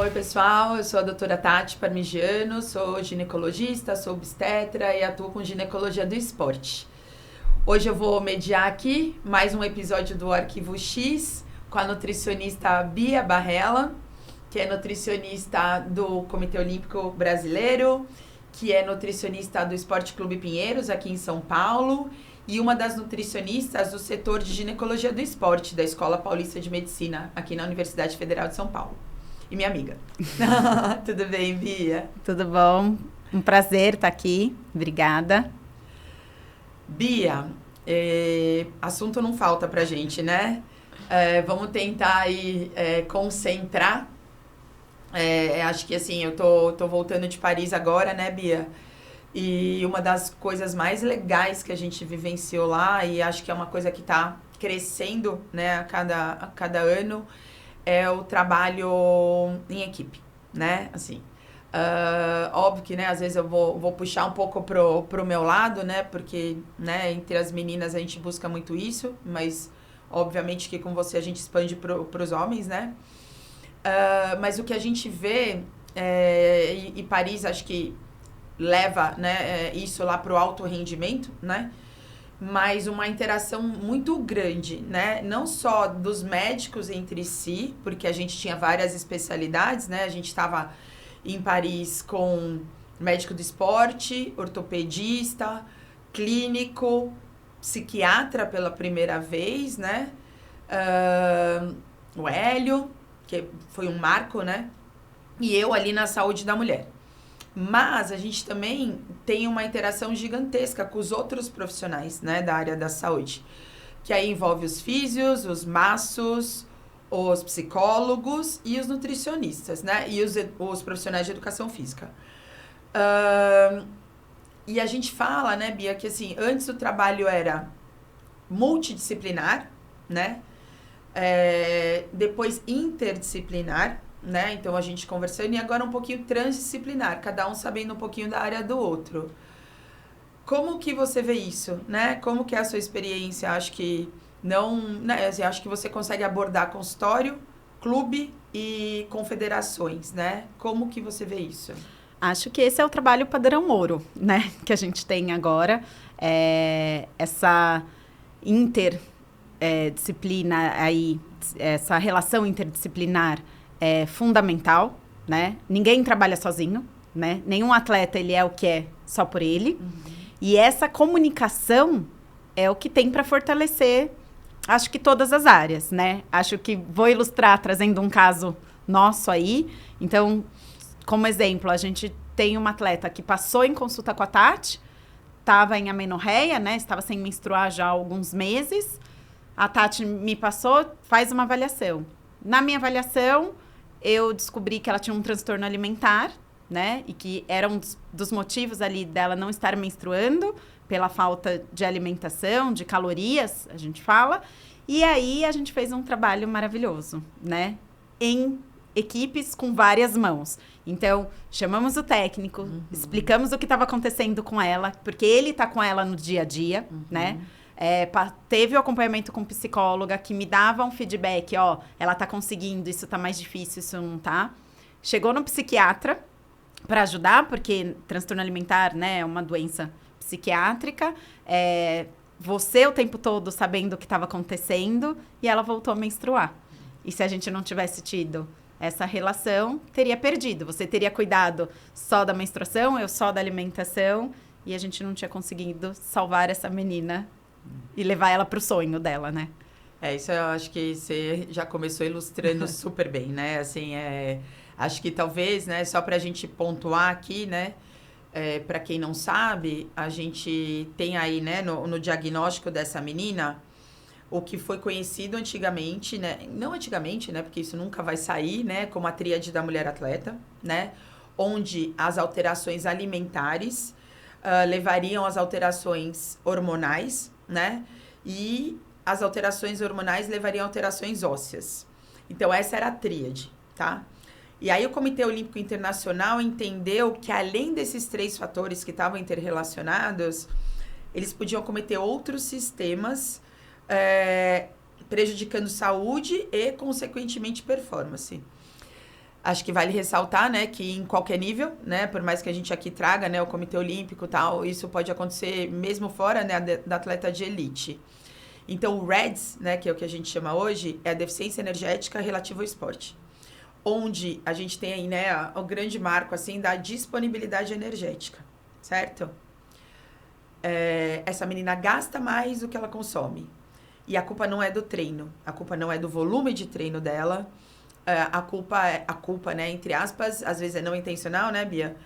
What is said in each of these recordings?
Oi, pessoal, eu sou a doutora Tati Parmigiano, sou ginecologista, sou obstetra e atuo com ginecologia do esporte. Hoje eu vou mediar aqui mais um episódio do Arquivo X com a nutricionista Bia Barrella, que é nutricionista do Comitê Olímpico Brasileiro, que é nutricionista do Esporte Clube Pinheiros, aqui em São Paulo, e uma das nutricionistas do setor de ginecologia do esporte da Escola Paulista de Medicina, aqui na Universidade Federal de São Paulo. E minha amiga. Tudo bem, Bia? Tudo bom? Um prazer estar aqui. Obrigada. Bia, assunto não falta pra gente, né? Vamos tentar aí concentrar. Acho que assim, eu tô voltando de Paris agora, né, Bia? E uma das coisas mais legais que a gente vivenciou lá, e acho que é uma coisa que tá crescendo, né, a cada ano, é o trabalho em equipe, né? Assim, óbvio que, né, às vezes eu vou puxar um pouco pro meu lado, né? Porque, né, entre as meninas a gente busca muito isso, mas obviamente que com você a gente expande pros homens, né? Mas o que a gente vê, e Paris acho que leva, né, isso lá pro alto rendimento, né? Mas uma interação muito grande, né? Não só dos médicos entre si, porque a gente tinha várias especialidades, né? A gente estava em Paris com médico do esporte, ortopedista, clínico, psiquiatra pela primeira vez, né? O Hélio, que foi um marco, né? E eu ali na saúde da mulher. Mas a gente também tem uma interação gigantesca com os outros profissionais, né, da área da saúde. Que aí envolve os físios, os massos, os psicólogos e os nutricionistas, né? E os profissionais de educação física. E a gente fala, né, Bia, que assim, antes o trabalho era multidisciplinar, né? Depois interdisciplinar, né? Então a gente conversando, e agora um pouquinho transdisciplinar, cada um sabendo um pouquinho da área do outro. Como que você vê isso, né? Como que é a sua experiência? Acho que não, né? Assim, acho que você consegue abordar consultório, clube e confederações, né? Como que você vê isso? Acho que esse é o trabalho padrão ouro, né? Que a gente tem agora. Essa interdisciplina aí, essa relação interdisciplinar é fundamental, né? Ninguém trabalha sozinho, né? Nenhum atleta, ele é o que é só por ele. Uhum. E essa comunicação é o que tem para fortalecer, acho que todas as áreas, né? Acho que vou ilustrar trazendo um caso nosso aí. Então, como exemplo, a gente tem uma atleta que passou em consulta com a Tati, estava em amenorreia, né? Estava sem menstruar já há alguns meses. A Tati me passou, faz uma avaliação. Na minha avaliação, eu descobri que ela tinha um transtorno alimentar, né? E que era um dos motivos ali dela não estar menstruando, pela falta de alimentação, de calorias, a gente fala. E aí, a gente fez um trabalho maravilhoso, né? Em equipes com várias mãos. Então, chamamos o técnico, explicamos o que estava acontecendo com ela, porque ele está com ela no dia a dia, né? Teve o acompanhamento com psicóloga que me dava um feedback, ó, ela tá conseguindo, isso tá mais difícil, isso não tá. Chegou no psiquiatra para ajudar, porque transtorno alimentar, né, é uma doença psiquiátrica. Você o tempo todo sabendo o que estava acontecendo, e ela voltou a menstruar. E se a gente não tivesse tido essa relação, teria perdido. Você teria cuidado só da menstruação, eu só da alimentação, e a gente não tinha conseguido salvar essa menina e levar ela pro sonho dela, né? Isso eu acho que você já começou ilustrando super bem, né? Assim, acho que talvez, né, só pra gente pontuar aqui, né? Pra quem não sabe, a gente tem aí, né, no diagnóstico dessa menina, o que foi conhecido antigamente, né? Não antigamente, né? Porque isso nunca vai sair, né? Como a tríade da mulher atleta, né? Onde as alterações alimentares levariam às alterações hormonais, né? E as alterações hormonais levariam a alterações ósseas. Então, essa era a tríade, tá? E aí, o Comitê Olímpico Internacional entendeu que, além desses 3 fatores que estavam interrelacionados, eles podiam cometer outros sistemas prejudicando saúde e, consequentemente, performance. Acho que vale ressaltar, né, que em qualquer nível, né, por mais que a gente aqui traga, né, o Comitê Olímpico e tal, isso pode acontecer mesmo fora, né, da atleta de elite. Então, o REDS, né, que é o que a gente chama hoje, é a deficiência energética relativa ao esporte. Onde a gente tem aí, né, o grande marco, assim, da disponibilidade energética, certo? Essa menina gasta mais do que ela consome. E a culpa não é do treino, a culpa não é do volume de treino dela, a culpa, né, entre aspas, às vezes é não intencional, né, Bia?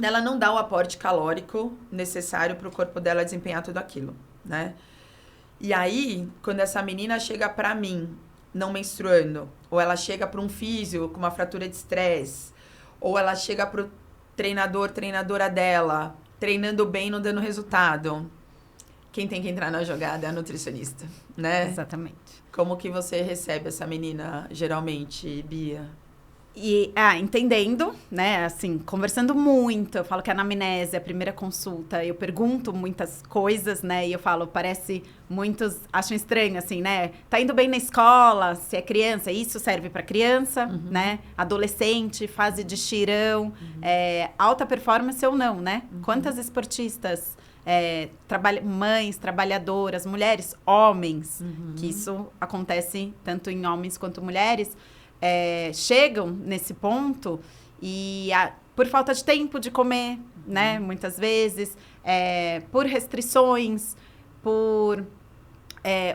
Ela não dá o aporte calórico necessário para o corpo dela desempenhar tudo aquilo, né? E aí, quando essa menina chega para mim, não menstruando, ou ela chega para um físio com uma fratura de estresse, ou ela chega para o treinadora dela, treinando bem, não dando resultado, quem tem que entrar na jogada é a nutricionista, né? Exatamente. Como que você recebe essa menina, geralmente, Bia? E, entendendo, né, assim, conversando muito, eu falo que a anamnese, a primeira consulta, eu pergunto muitas coisas, né, e eu falo, muitos acham estranho, assim, né, tá indo bem na escola, se é criança, isso serve para criança, né, adolescente, fase de estirão, alta performance ou não, né, quantas esportistas, mães, trabalhadoras, mulheres, homens, que isso acontece tanto em homens quanto mulheres, chegam nesse ponto e por falta de tempo de comer, né? Muitas vezes, por restrições, por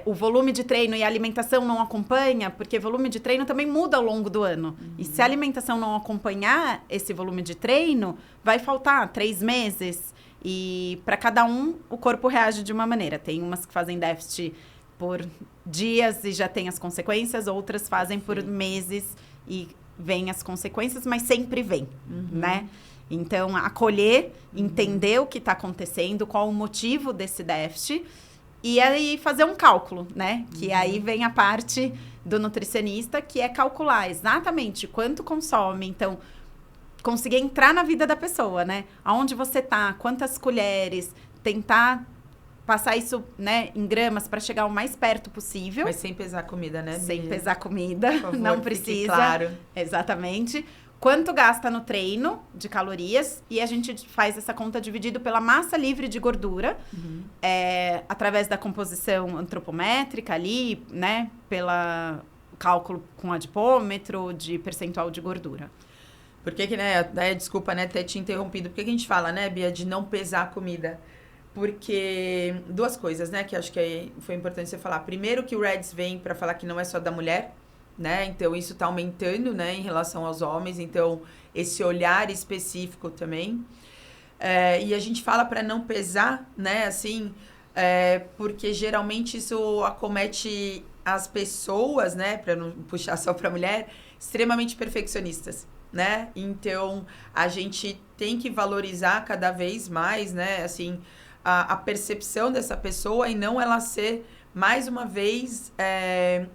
o volume de treino e a alimentação não acompanha, porque volume de treino também muda ao longo do ano. E se a alimentação não acompanhar esse volume de treino, vai faltar 3 meses. E para cada um, o corpo reage de uma maneira. Tem umas que fazem déficit por dias e já tem as consequências, outras fazem por meses e vem as consequências, mas sempre vem, né? Então, acolher, entender o que está acontecendo, qual o motivo desse déficit e aí fazer um cálculo, né? Que aí vem a parte do nutricionista, que é calcular exatamente quanto consome, então conseguir entrar na vida da pessoa, né? Aonde você tá, quantas colheres, tentar passar isso, né, em gramas para chegar o mais perto possível. Mas sem pesar comida, né, Bia? Sem pesar comida, por favor, não precisa. Claro. Exatamente. Quanto gasta no treino de calorias e a gente faz essa conta dividido pela massa livre de gordura, através da composição antropométrica ali, né, pela cálculo com adipômetro de percentual de gordura. Por que né, desculpa, né, ter te interrompido, por que a gente fala, né, Bia, de não pesar a comida? Porque 2 coisas, né, que acho que foi importante você falar. Primeiro, que o REDS vem para falar que não é só da mulher, né? Então, isso está aumentando, né, em relação aos homens. Então, esse olhar específico também. E a gente fala para não pesar, né, assim, porque geralmente isso acomete as pessoas, né, para não puxar só para mulher, extremamente perfeccionistas, né? Então, a gente tem que valorizar cada vez mais, né, assim, a percepção dessa pessoa e não ela ser, mais uma vez,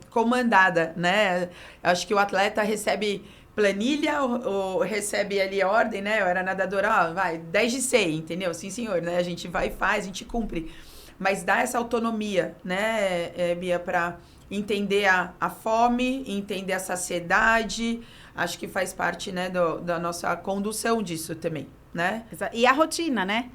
comandada, né? Acho que o atleta recebe planilha ou recebe ali ordem, né? Eu era nadadora, vai, 10 de 100, entendeu? Sim, senhor, né? A gente vai e faz, a gente cumpre. Mas dá essa autonomia, né, Bia, para entender a fome, entender a saciedade. Acho que faz parte, né, da nossa condução disso também, né? E a rotina, né?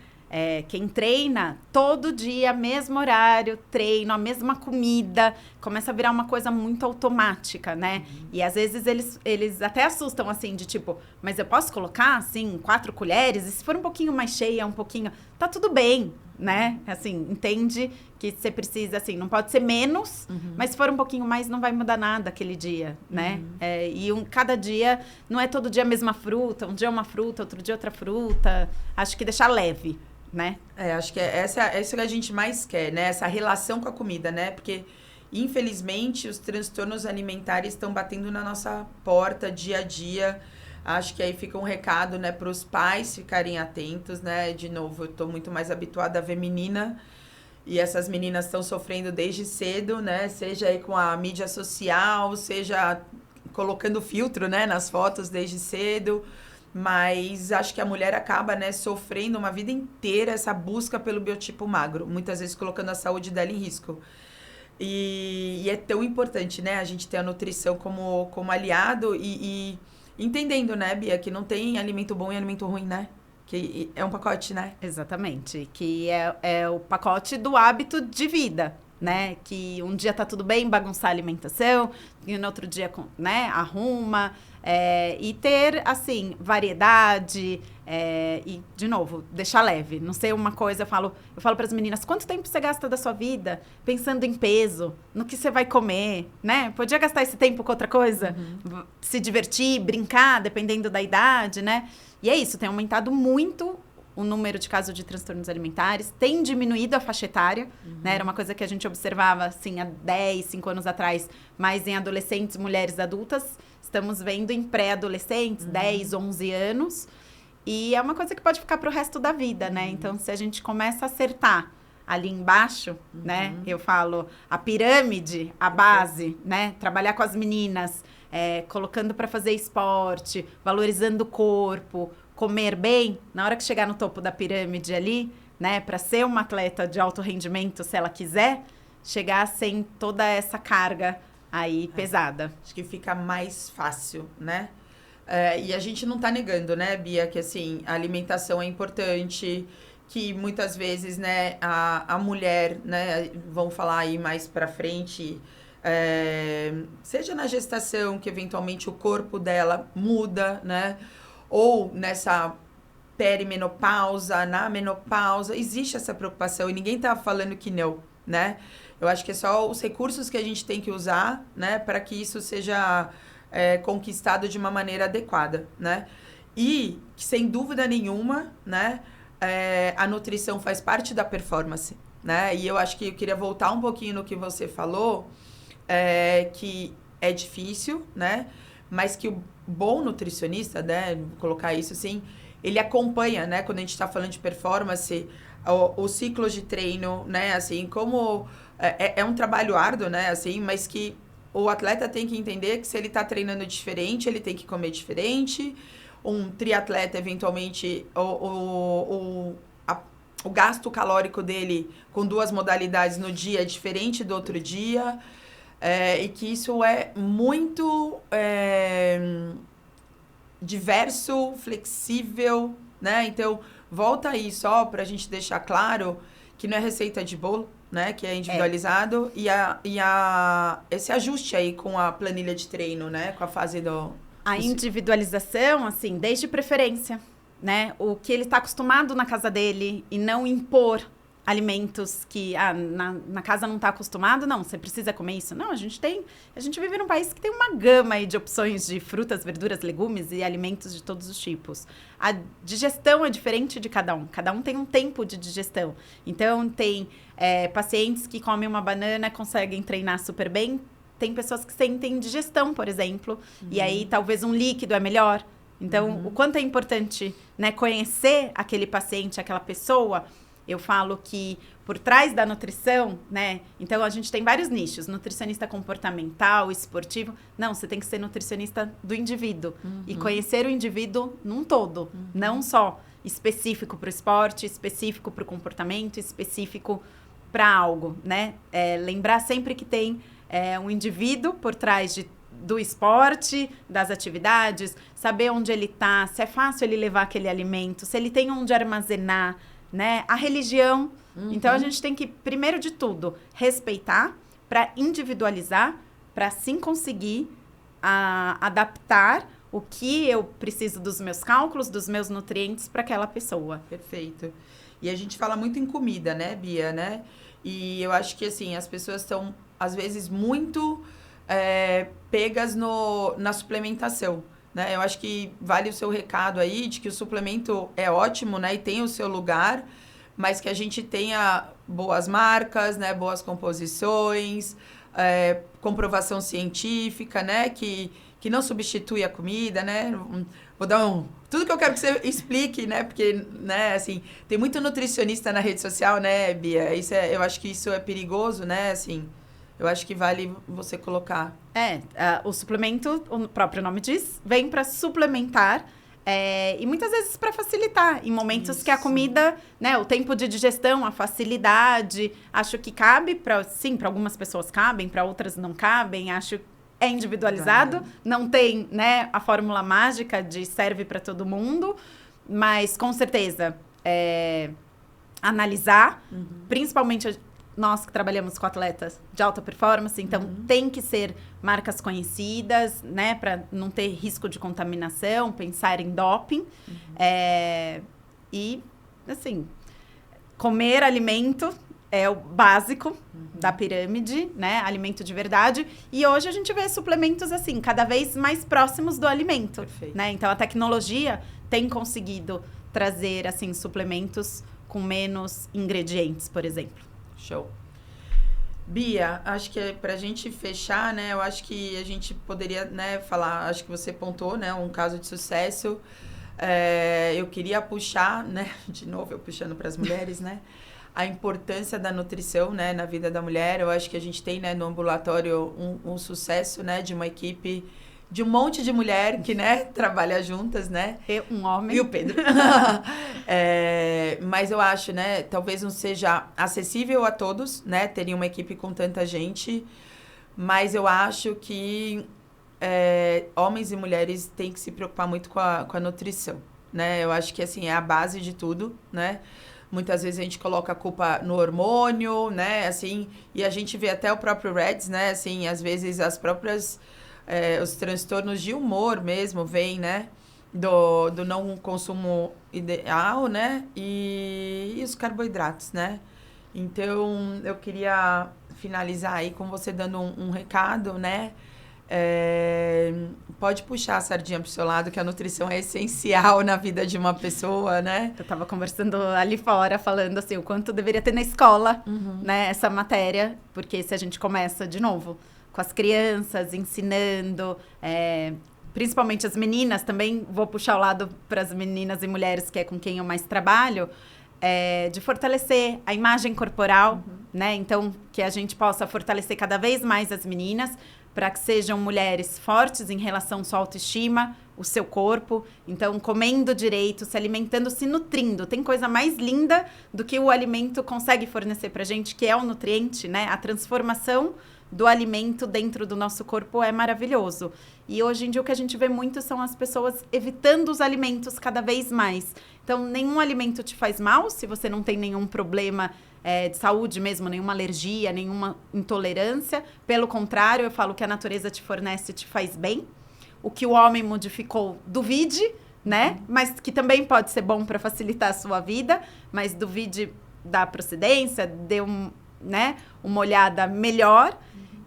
Quem treina todo dia, mesmo horário, treino, a mesma comida, começa a virar uma coisa muito automática, né? E às vezes eles até assustam, assim, de tipo, mas eu posso colocar, assim, 4 colheres? E se for um pouquinho mais cheia, um pouquinho... Tá tudo bem, né? Assim, entende que você precisa, assim, não pode ser menos, mas se for um pouquinho mais, não vai mudar nada aquele dia, né? Cada dia, não é todo dia a mesma fruta, um dia uma fruta, outro dia outra fruta. Acho que deixar leve, né? Acho que é isso que a gente mais quer, né? Essa relação com a comida, né? Porque, infelizmente, os transtornos alimentares estão batendo na nossa porta dia a dia. Acho que aí fica um recado, né, para os pais ficarem atentos, né? De novo, eu tô muito mais habituada a ver menina e essas meninas estão sofrendo desde cedo, né? Seja aí com a mídia social, seja colocando filtro, né, nas fotos desde cedo. Mas acho que a mulher acaba, né, sofrendo uma vida inteira essa busca pelo biotipo magro, muitas vezes colocando a saúde dela em risco. E é tão importante, né, a gente ter a nutrição como aliado e entendendo, né, Bia, que não tem alimento bom e alimento ruim, né? Que é um pacote, né? Exatamente. Que é o pacote do hábito de vida, né? Que um dia tá tudo bem, bagunçar a alimentação, e no outro dia, né, arruma. E ter, assim, variedade e, de novo, deixar leve. Não ser uma coisa, eu falo para as meninas, quanto tempo você gasta da sua vida pensando em peso, no que você vai comer, né? Podia gastar esse tempo com outra coisa? Se divertir, brincar, dependendo da idade, né? E é isso, tem aumentado muito o número de casos de transtornos alimentares, tem diminuído a faixa etária, né? Era uma coisa que a gente observava, assim, há 10, 5 anos atrás, mais em adolescentes, mulheres adultas. Estamos vendo em pré-adolescentes, 10, 11 anos. E é uma coisa que pode ficar para o resto da vida, né? Então, se a gente começa a acertar ali embaixo, né? Eu falo, a pirâmide, a base, né? Trabalhar com as meninas, colocando para fazer esporte, valorizando o corpo, comer bem. Na hora que chegar no topo da pirâmide ali, né? Para ser uma atleta de alto rendimento, se ela quiser, chegar sem toda essa carga aí pesada. Acho que fica mais fácil, né? E a gente não tá negando, né, Bia, que assim, a alimentação é importante, que muitas vezes, né, a mulher, né, vamos falar aí mais pra frente, seja na gestação, que eventualmente o corpo dela muda, né, ou nessa perimenopausa, na menopausa, existe essa preocupação e ninguém tá falando que não, né? Eu acho que é só os recursos que a gente tem que usar, né, para que isso seja conquistado de uma maneira adequada, né? E, sem dúvida nenhuma, né, a nutrição faz parte da performance, né? E eu acho que eu queria voltar um pouquinho no que você falou, que é difícil, né? Mas que o bom nutricionista, né, vou colocar isso assim, ele acompanha, né, quando a gente está falando de performance, o ciclo de treino, né, assim, como é um trabalho árduo, né, assim, mas que o atleta tem que entender que se ele está treinando diferente, ele tem que comer diferente. Um triatleta, eventualmente, o gasto calórico dele com 2 modalidades no dia é diferente do outro dia. E que isso é muito diverso, flexível, né? Então, volta aí só para a gente deixar claro que não é receita de bolo, né? Que é individualizado. E esse ajuste aí com a planilha de treino, né? Com a fase A individualização, assim, desde preferência, né? O que ele está acostumado na casa dele e não impor alimentos que na casa não está acostumado, não, você precisa comer isso. Não, a gente vive num país que tem uma gama aí de opções de frutas, verduras, legumes e alimentos de todos os tipos. A digestão é diferente de cada um tem um tempo de digestão. Então, tem pacientes que comem uma banana, conseguem treinar super bem. Tem pessoas que sentem digestão, por exemplo, e aí talvez um líquido é melhor. Então, o quanto é importante, né, conhecer aquele paciente, aquela pessoa. Eu falo que por trás da nutrição, né? Então, a gente tem vários nichos. Nutricionista comportamental, esportivo. Não, você tem que ser nutricionista do indivíduo. E conhecer o indivíduo num todo. Não só específico para o esporte, específico para o comportamento, específico para algo, né? Lembrar sempre que tem um indivíduo por trás do esporte, das atividades. Saber onde ele está, se é fácil ele levar aquele alimento, se ele tem onde armazenar, né? A religião. Então, a gente tem que, primeiro de tudo, respeitar para individualizar, para assim conseguir adaptar o que eu preciso dos meus cálculos, dos meus nutrientes para aquela pessoa. Perfeito. E a gente fala muito em comida, né, Bia, né? E eu acho que, assim, as pessoas estão, às vezes, muito pegas na suplementação. Né? Eu acho que vale o seu recado aí de que o suplemento é ótimo, né? E tem o seu lugar, mas que a gente tenha boas marcas, né? Boas composições, comprovação científica, né? Que não substitui a comida, né? Vou dar tudo que eu quero que você explique, né? Porque, né, assim, tem muito nutricionista na rede social, né, Bia? Eu acho que isso é perigoso, né? Assim, eu acho que vale você colocar. O suplemento, o próprio nome diz, vem para suplementar E muitas vezes para facilitar, em momentos que a comida, né, o tempo de digestão, a facilidade, acho que cabe para algumas pessoas cabem, para outras não cabem, acho que é individualizado, não tem, né, a fórmula mágica de serve para todo mundo, mas com certeza analisar, principalmente nós que trabalhamos com atletas de alta performance, então tem que ser marcas conhecidas, né, para não ter risco de contaminação, pensar em doping. E, assim, comer alimento é o básico da pirâmide, né, alimento de verdade. E hoje a gente vê suplementos, assim, cada vez mais próximos do alimento, né? Então, a tecnologia tem conseguido trazer, assim, suplementos com menos ingredientes, por exemplo. Show. Bia, acho que pra gente fechar, né, eu acho que a gente poderia, né, falar, acho que você pontuou, né, um caso de sucesso. Eu queria puxar, né, de novo eu puxando para as mulheres, né, a importância da nutrição, né, na vida da mulher. Eu acho que a gente tem, né, no ambulatório um sucesso, né, de uma equipe de um monte de mulher que, né, trabalha juntas, né? Um homem. E o Pedro. Mas eu acho, né, talvez não seja acessível a todos, né, terem uma equipe com tanta gente, mas eu acho que homens e mulheres têm que se preocupar muito com a nutrição, né? Eu acho que, assim, é a base de tudo, né? Muitas vezes a gente coloca a culpa no hormônio, né, assim, e a gente vê até o próprio Reds, né, assim, às vezes as próprias... os transtornos de humor mesmo vêm, né, do não consumo ideal, né, e os carboidratos, né. Então, eu queria finalizar aí com você dando um recado, né. Pode puxar a sardinha pro seu lado, que a nutrição é essencial na vida de uma pessoa, né. Eu tava conversando ali fora, falando assim, o quanto deveria ter na escola, né, essa matéria, porque se a gente começa de novo com as crianças, ensinando, principalmente as meninas, também vou puxar o lado para as meninas e mulheres, que é com quem eu mais trabalho, de fortalecer a imagem corporal, né? Então, que a gente possa fortalecer cada vez mais as meninas, para que sejam mulheres fortes em relação à sua autoestima, o seu corpo. Então, comendo direito, se alimentando, se nutrindo. Tem coisa mais linda do que o alimento consegue fornecer para a gente, que é o nutriente, né? A transformação do alimento dentro do nosso corpo é maravilhoso. E hoje em dia o que a gente vê muito são as pessoas evitando os alimentos cada vez mais. Então, nenhum alimento te faz mal se você não tem nenhum problema de saúde mesmo, nenhuma alergia, nenhuma intolerância. Pelo contrário, eu falo que a natureza te fornece e te faz bem. O que o homem modificou, duvide, né? Mas que também pode ser bom para facilitar a sua vida, mas duvide da procedência, dê uma olhada melhor.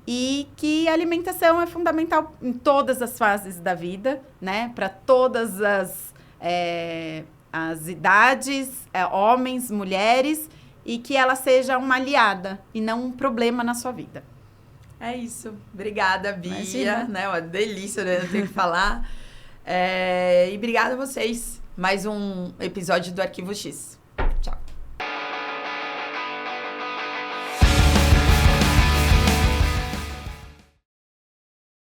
E que a alimentação é fundamental em todas as fases da vida, né? Para todas as idades, homens, mulheres, e que ela seja uma aliada e não um problema na sua vida. É isso. Obrigada, Bia. Imagina. Né? Uma delícia, né? Eu tenho que falar. E obrigada a vocês. Mais um episódio do Arquivo X.